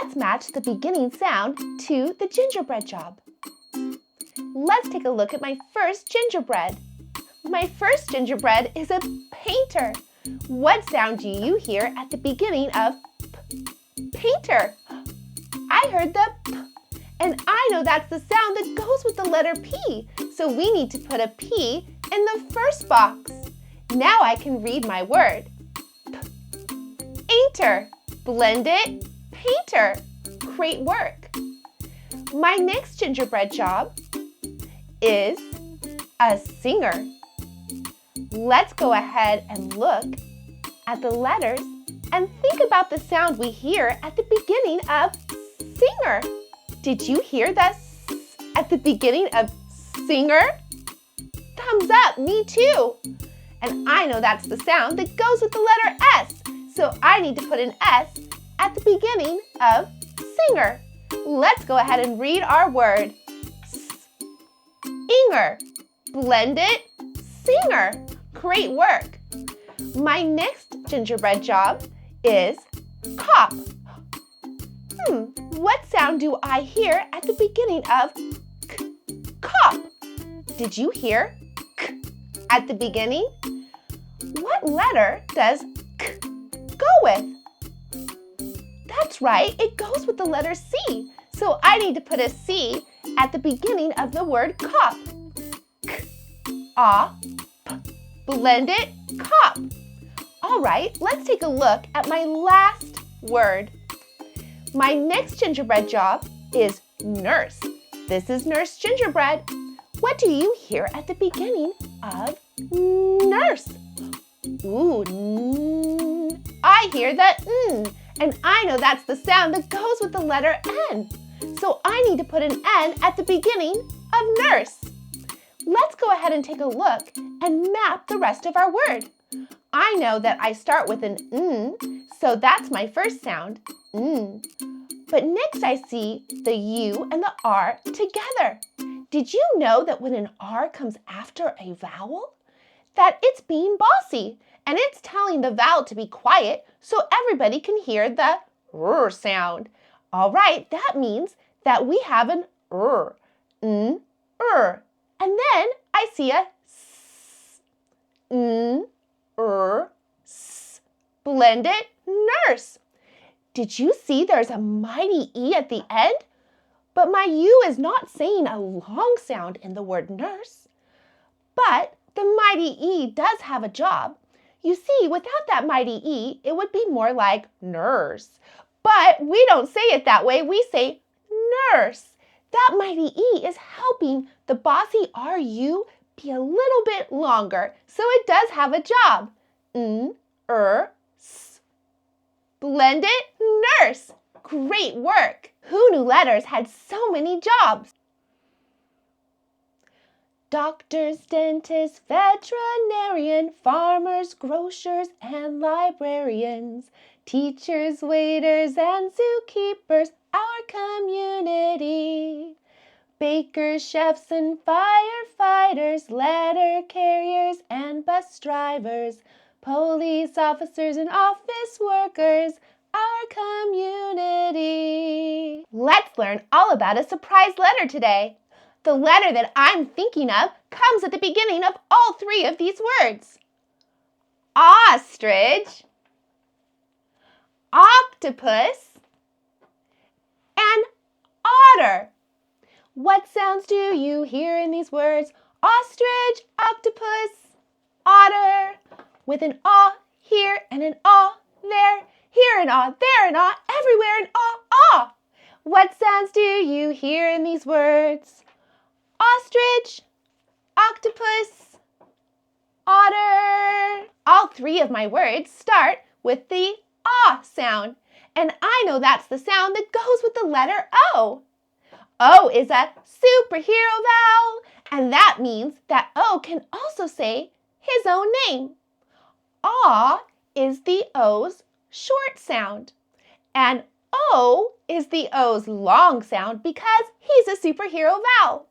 let's match the beginning sound to the gingerbread job. Let's take a look at my first gingerbread. My first gingerbread is a painter. What sound do you hear at the beginning of painter? I heard the p, and I know that's the sound that goes with the letter P. So we need to put a P in the first box. Now I can read my word. Painter. Blend it. Painter. Great work. My next gingerbread job is a singer. Let's go ahead and look at the letters and think about the sound we hear at the beginning of singer. Did you hear the S at the beginning of singer? Thumbs up, me too. And I know that's the sound that goes with the letter S. So I need to put an S at the beginning of singer. Let's go ahead and read our word. Inger. Blend it. Singer. Great work. My next gingerbread job is cop. What sound do I hear at the beginning of cop? Did you hear k at the beginning? What letter does k go with? That's right, it goes with the letter C. So I need to put a C at the beginning of the word cop. K, a, p. Blend it, cop. All right, let's take a look at my last word. My next gingerbread job is nurse. This is Nurse Gingerbread. What do you hear at the beginning of nurse? Ooh, I hear the N, and I know that's the sound that goes with the letter N. So I need to put an N at the beginning of nurse. Let's go ahead and take a look and map the rest of our word. I know that I start with an N, so that's my first sound, N. But next I see the U and the R together. Did you know that when an R comes after a vowel, that it's being bossy and it's telling the vowel to be quiet so everybody can hear the R sound? All right, that means that we have an R, N, R. And then I see a S, N, R, S. Blend it, nurse. Did you see there's a mighty E at the end? But my U is not saying a long sound in the word nurse. But the mighty E does have a job. You see, without that mighty E, it would be more like nurse. But we don't say it that way. We say nurse. That mighty E is helping the bossy RU be a little bit longer, so it does have a job. N, S. Blend it, nurse. Great work. Who knew letters had so many jobs? Doctors, dentists, veterinarian, farmers, grocers, and librarians, teachers, waiters, and zookeepers, our community. Bakers, chefs, and firefighters, letter carriers, and bus drivers, police officers, and office workers, our community. Let's learn all about a surprise letter today. The letter that I'm thinking of comes at the beginning of all three of these words. Ostrich, octopus, and otter. What sounds do you hear in these words? Ostrich, octopus, otter. With an ah here and an ah there. Here and ah, there and ah, everywhere and ah, ah. What sounds do you hear in these words? Ostrich, octopus, otter. All three of my words start with the ah sound. And I know that's the sound that goes with the letter O. O is a superhero vowel, and that means that O can also say his own name. Ah is the O's short sound, and O is the O's long sound because he's a superhero vowel.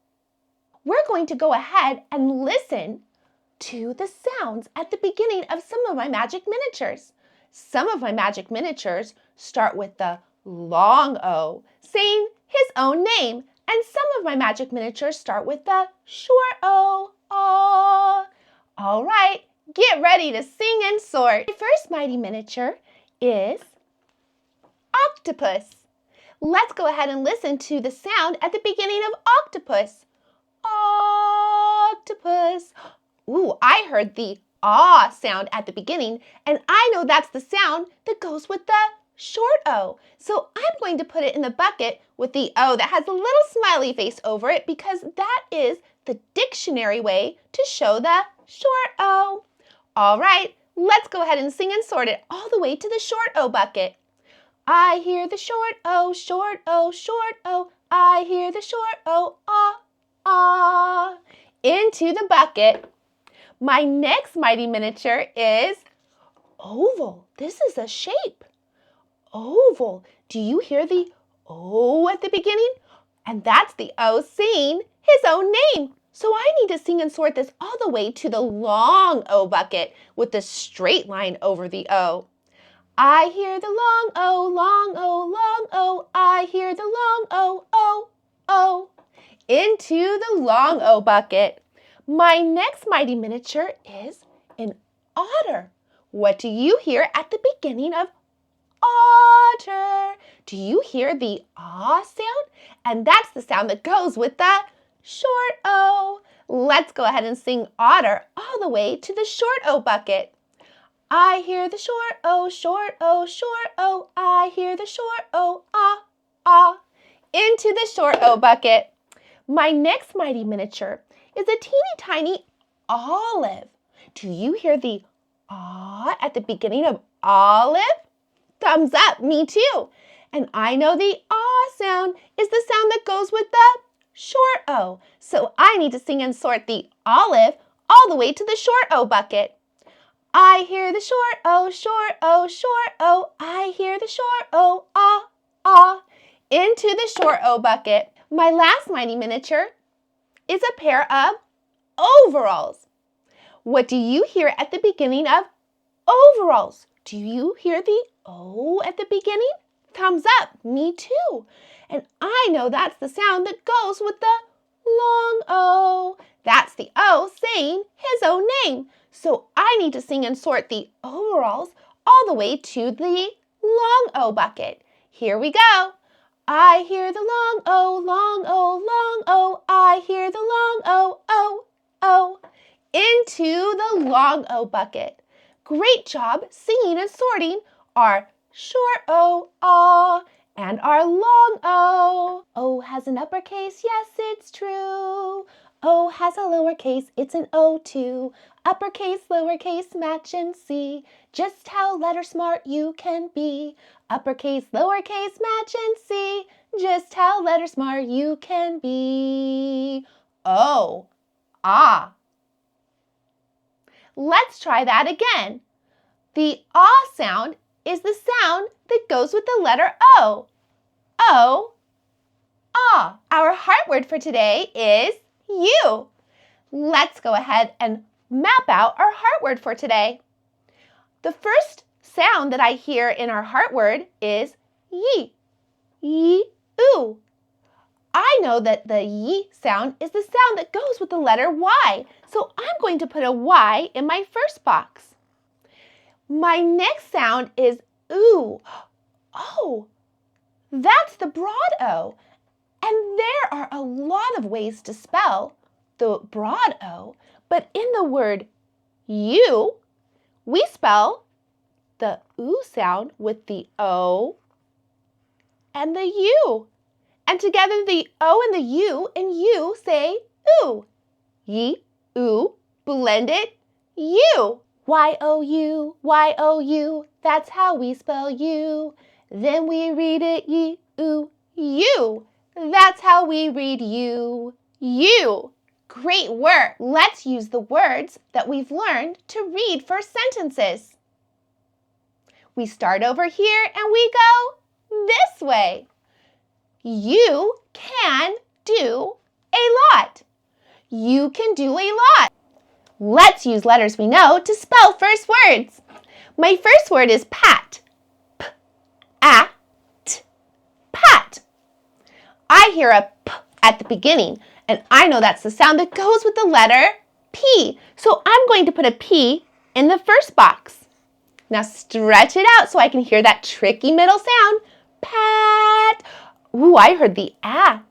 We're going to go ahead and listen to the sounds at the beginning of some of my magic miniatures. Some of my magic miniatures start with the long O, saying his own name. And some of my magic miniatures start with the short O, aw. All right, get ready to sing and sort. My first mighty miniature is octopus. Let's go ahead and listen to the sound at the beginning of octopus. Octopus. Ooh, I heard the ah sound at the beginning, and I know that's the sound that goes with the short O. So I'm going to put it in the bucket with the O that has a little smiley face over it because that is the dictionary way to show the short O. All right, let's go ahead and sing and sort it all the way to the short O bucket. I hear the short O, short O, short O. I hear the short O, ah, ah. Into the bucket. My next mighty miniature is oval. This is a shape. Oval. Do you hear the O at the beginning? And that's the O saying his own name. So I need to sing and sort this all the way to the long O bucket with the straight line over the O. I hear the long O, long O, long O. I hear the long O, O, O. Into the long O bucket. My next mighty miniature is an otter. What do you hear at the beginning of otter? Do you hear the ah sound? And that's the sound that goes with the short O. Let's go ahead and sing otter all the way to the short O bucket. I hear the short O, short O, short O. I hear the short O, ah, ah. Into the short O bucket. My next mighty miniature is a teeny tiny olive. Do you hear the ah at the beginning of olive? Thumbs up, me too. And I know the ah sound is the sound that goes with the short O. So I need to sing and sort the olive all the way to the short O bucket. I hear the short O, short O, short O. I hear the short O, ah, ah. Into the short O bucket. My last mighty miniature is a pair of overalls. What do you hear at the beginning of overalls? Do you hear the O at the beginning? Thumbs up, me too. And I know that's the sound that goes with the long O. That's the O saying his own name. So I need to sing and sort the overalls all the way to the long O bucket. Here we go. I hear the long O, long O, long O. I hear the long O, O, O. Into the long O bucket. Great job singing and sorting our short O, ah, and our long O. O has an uppercase, yes, it's true. O has a lowercase, it's an O too. Uppercase, lowercase, match and see just how letter smart you can be. Uppercase, lowercase, match and see just how letter smart you can be. O, ah. Let's try that again. The ah sound is the sound that goes with the letter O. O, ah. Our heart word for today is you. Let's go ahead and map out our heart word for today. The first sound that I hear in our heart word is ye. Ye, oo. I know that the ye sound is the sound that goes with the letter Y. So I'm going to put a Y in my first box. My next sound is oo. Oh, that's the broad O. And there are a lot of ways to spell the broad O, but in the word you, we spell the oo sound with the O and the U. And together the O and the U and you say oo. Ye, oo, blended, you. Y-O-U, Y-O-U, that's how we spell you. Then we read it ye, oo, you. That's how we read you. You. Great work. Let's use the words that we've learned to read first sentences. We start over here and we go this way. You can do a lot. You can do a lot. Let's use letters we know to spell first words. My first word is pat. P-A-T. I hear a P at the beginning, and I know that's the sound that goes with the letter P. So I'm going to put a P in the first box. Now stretch it out so I can hear that tricky middle sound. Pat. Ooh, I heard the A.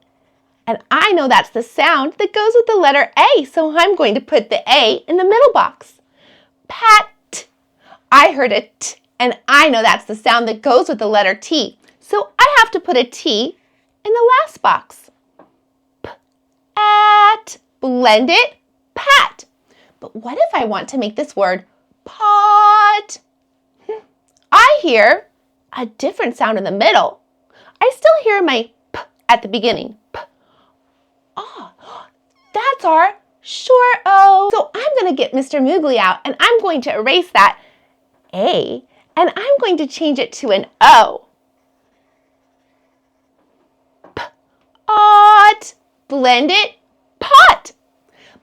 And I know that's the sound that goes with the letter A, so I'm going to put the A in the middle box. Pat. I heard a T, and I know that's the sound that goes with the letter T, so I have to put a T in the last box. Pat. Blend it. Pat. But what if I want to make this word pot? I hear a different sound in the middle. I still hear my P at the beginning. P. Oh, that's our short O. So I'm going to get Mr. Moogly out, and I'm going to erase that A, and I'm going to change it to an O. Pot. Blend it. Pot.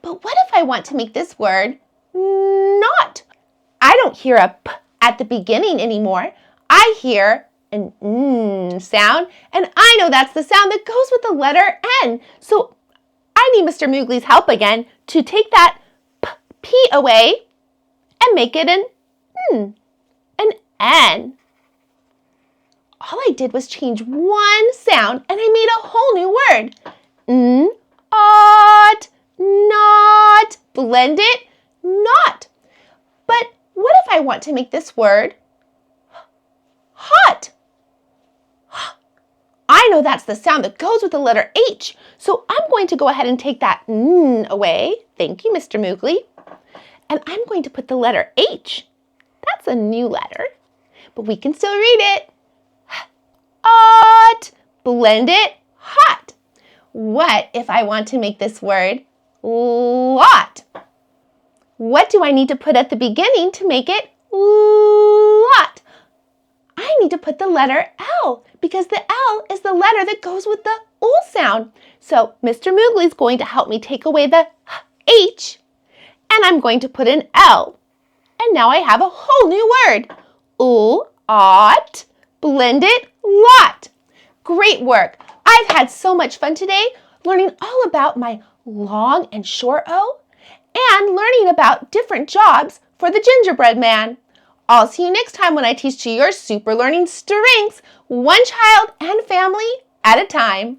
But what if I want to make this word not? I don't hear a P at the beginning anymore. I hear an N sound, and I know that's the sound that goes with the letter N. So I need Mr. Moogly's help again to take that P away and make it an N. All I did was change one sound, and I made a whole new word. Ought, not. Blend it, not. But what if I want to make this word hot? I know that's the sound that goes with the letter H, so I'm going to go ahead and take that N away. Thank you, Mr. Moogly. And I'm going to put the letter H. That's a new letter, but we can still read it. Ought. Blend it, hot. What if I want to make this word lot? What do I need to put at the beginning to make it lot? I need to put the letter L because the L is the letter that goes with the OO sound. So Mr. Moogly's going to help me take away the H, and I'm going to put an L. And now I have a whole new word. OO, ought, blend it, lot. Great work. I've had so much fun today learning all about my long and short O and learning about different jobs for the gingerbread man. I'll see you next time when I teach you your super learning strengths, one child and family at a time.